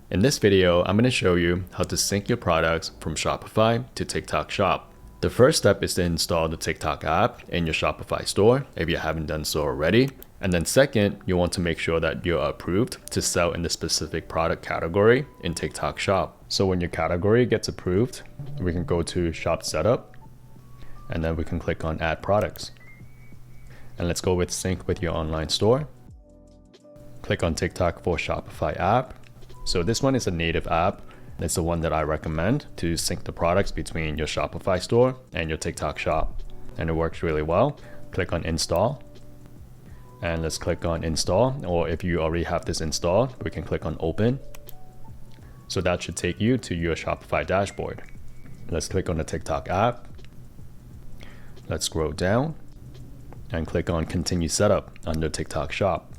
In this video, I'm going to show you how to sync your products from Shopify to TikTok Shop. The first step is to install the TikTok app in your Shopify store if you haven't done so already. And then second, you want to make sure that you're approved to sell in the specific product category in TikTok Shop. So when your category gets approved, we can go to Shop Setup, and then we can click on Add Products. And let's go with Sync with your online store. Click on TikTok for Shopify app. So this one is a native app. It's the one that I recommend to sync the products between your Shopify store and your TikTok shop. And it works really well. Click on Install. And let's click on Install. Or if you already have this installed, we can click on Open. So that should take you to your Shopify dashboard. Let's click on the TikTok app. Let's scroll down and click on Continue Setup under TikTok Shop.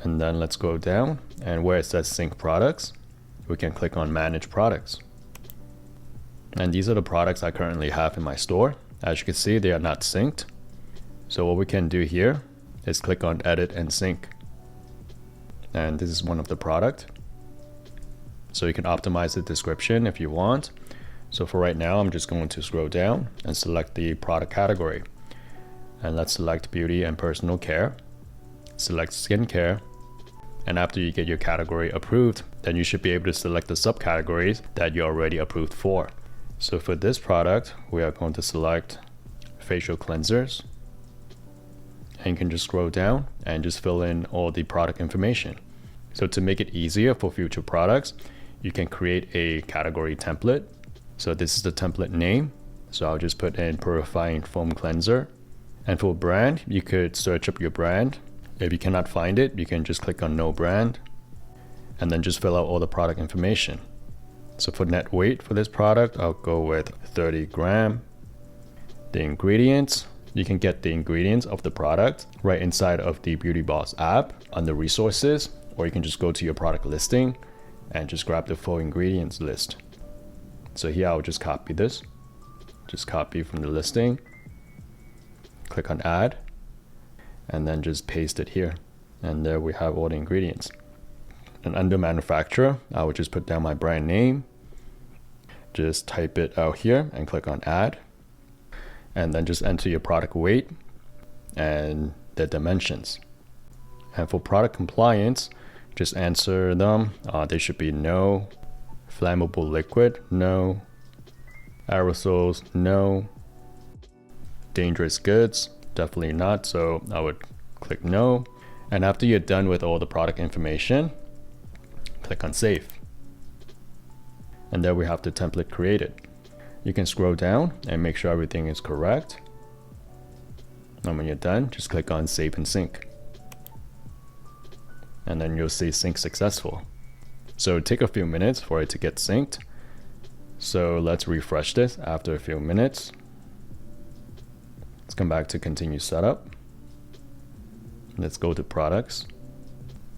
And then let's go down, and where it says Sync Products, we can click on Manage Products. And these are the products I currently have in my store. As you can see, they are not synced. So what we can do here is click on Edit and Sync. And this is one of the product. So you can optimize the description if you want. So for right now, I'm just going to scroll down and select the product category. And let's select Beauty and Personal Care. Select Skincare. And after you get your category approved, then you should be able to select the subcategories that you're already approved for. So for this product, we are going to select facial cleansers. And you can just scroll down and just fill in all the product information. So to make it easier for future products, you can create a category template. So this is the template name. So I'll just put in Purifying Foam Cleanser. And for brand, you could search up your brand. If you cannot find it, you can just click on No Brand and then just fill out all the product information. So for net weight for this product, I'll go with 30 gram. The ingredients, you can get the ingredients of the product right inside of the Beauty Boss app under resources, or you can just go to your product listing and just grab the full ingredients list. So here I'll just copy this, just copy from the listing, click on Add, and then just paste it here. And there we have all the ingredients. And under manufacturer, I would just put down my brand name, just type it out here and click on Add, and then just enter your product weight and the dimensions. And for product compliance, just answer them. They should be no. Flammable liquid, no. Aerosols, no. Dangerous goods, definitely not, so I would click no. And after you're done with all the product information, click on Save. And there we have the template created. You can scroll down and make sure everything is correct. And when you're done, just click on Save and Sync. And then you'll see Sync Successful. So take a few minutes for it to get synced. So let's refresh this after a few minutes. Let's come back to Continue Setup. Let's go to Products.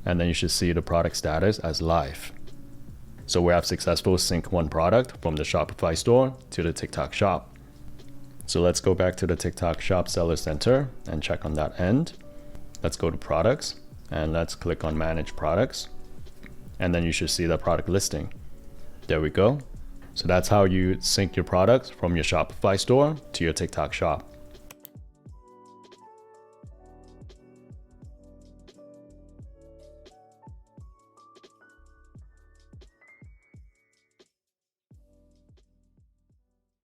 And then you should see the product status as live. So we have successful sync one product from the Shopify store to the TikTok shop. So let's go back to the TikTok shop seller center and check on that end. Let's go to Products and let's click on Manage Products. And then you should see the product listing. There we go. So that's how you sync your products from your Shopify store to your TikTok shop.